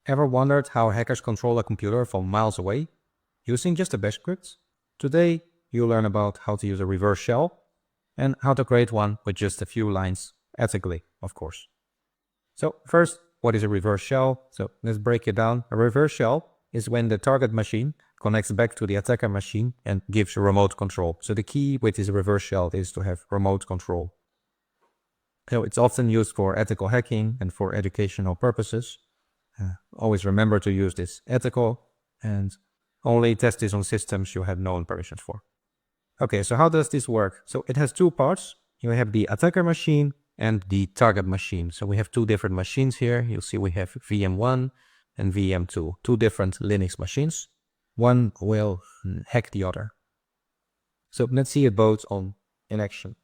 Ever wondered how hackers control a computer from miles away using just a bash script? Today, you'll learn about how to use a reverse shell and how to create one with just a few lines, ethically, of course. So first, what is a reverse shell? So let's break it down. A reverse shell is when the target machine connects back to the attacker machine and gives remote control. So the key with this reverse shell is to have remote control. So it's often used for ethical hacking and for educational purposes. Always remember to use this ethical and only test this on systems you have known permissions for. Okay, so how does this work? So it has two parts. You have the attacker machine and the target machine. So we have two different machines here. You'll see we have VM1 and VM2, two different Linux machines. One will hack the other. So let's see it both in action.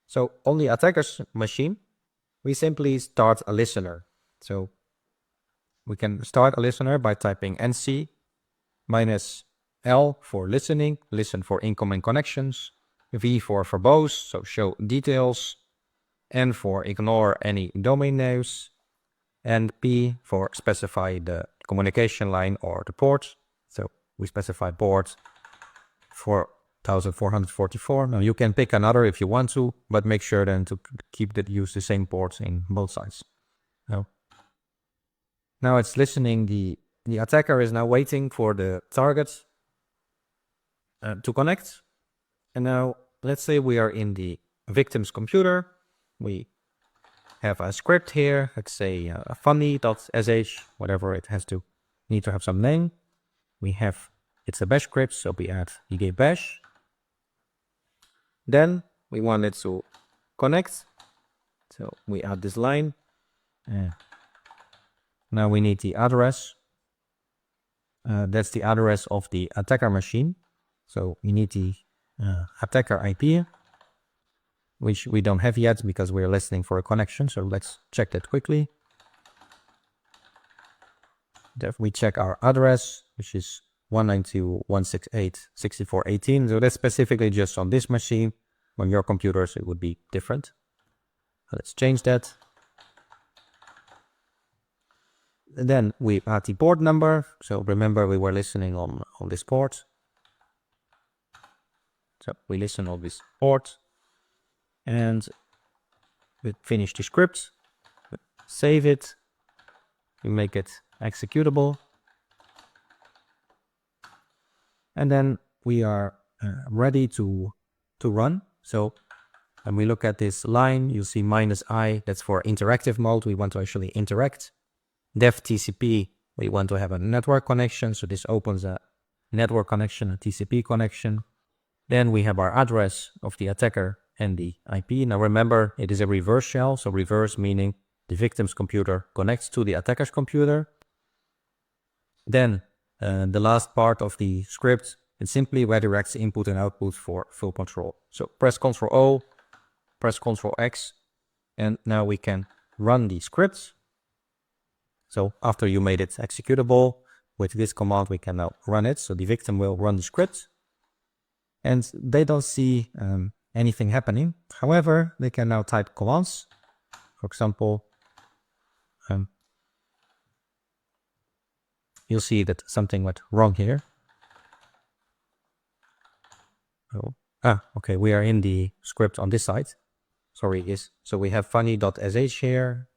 So on the attacker's machine, we simply start a listener. So we can start a listener by typing nc -l for listening, listen for incoming connections, v for verbose, so show details, n for ignore any domain names, and p for specify the communication line or the port. So we specify port 4444. Now you can pick another if you want to, but make sure then to use the same ports in both sides. Now it's listening. The attacker is now waiting for the target to connect. And now let's say we are in the victim's computer. We have a script here. Let's say a funny.sh, whatever it has to need to have some name. It's a bash script, so we add eg bash. Then we want it to connect. So we add this line. Now we need the address. That's the address of the attacker machine. So we need the attacker IP, which we don't have yet because we're listening for a connection. So let's check that quickly. Then we check our address, which is 192.168.64.18. So that's specifically just on this machine. On your computers, it would be different. Let's change that. And then we add the port number. So remember we were listening on this port. So we listen on this port. And we finish the script. Save it. We make it executable. And then we are ready to run. So when we look at this line, you see -i, that's for interactive mode. We want to actually interact. Dev TCP, we want to have a network connection. So this opens a network connection, a TCP connection. Then we have our address of the attacker and the IP. Now remember, it is a reverse shell. So reverse meaning the victim's computer connects to the attacker's computer. Then the last part of the script, it simply redirects input and output for full control. So press Ctrl O, press Ctrl X, and now we can run the script. So after you made it executable, with this command we can now run it. So the victim will run the script and they don't see anything happening. However, they can now type commands. For example, you'll see that something went wrong here. Okay, we are in the script on this side. Sorry, so we have funny.sh here,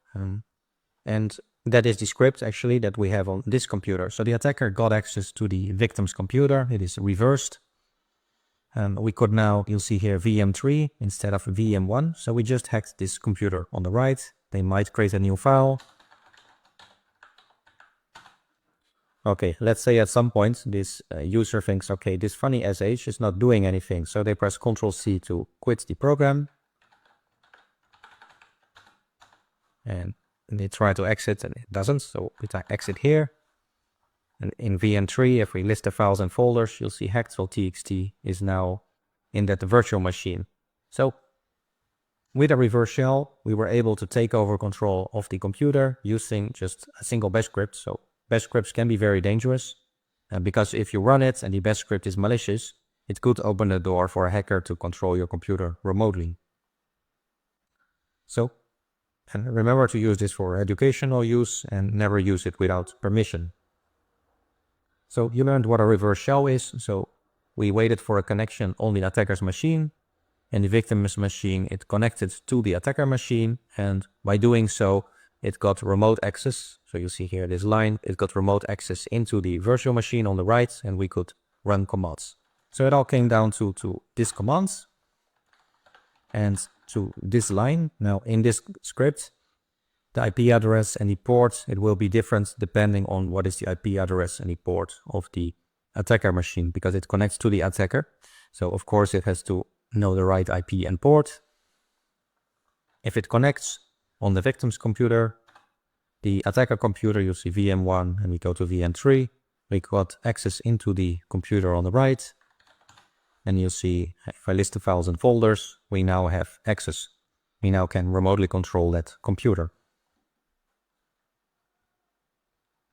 and that is the script actually that we have on this computer. So the attacker got access to the victim's computer. It is reversed. We could now, you'll see here VM3 instead of VM1. So we just hacked this computer on the right. They might create a new file. Okay, let's say at some point this user thinks, okay, this funny sh is not doing anything. So they press Ctrl C to quit the program. And they try to exit and it doesn't. So we type exit here. And in VM3, if we list the files and folders, you'll see hacked.txt is now in that virtual machine. So with a reverse shell, we were able to take over control of the computer using just a single bash script. So bash scripts can be very dangerous because if you run it and the bash script is malicious, it could open the door for a hacker to control your computer remotely. So And remember to use this for educational use and never use it without permission. So you learned what a reverse shell is. So we waited for a connection on the attacker's machine. In the victim's machine, it connected to the attacker machine. And by doing so, it got remote access. So you see here this line, it got remote access into the virtual machine on the right, and we could run commands. So it all came down to this command and to this line. Now in this script, the IP address and the port, it will be different depending on what is the IP address and the port of the attacker machine, because it connects to the attacker. So of course it has to know the right IP and port. If it connects on the victim's computer, the attacker computer, you see VM1 and we go to VM3. We got access into the computer on the right. And you see, if I list the files and folders, we now have access. We now can remotely control that computer.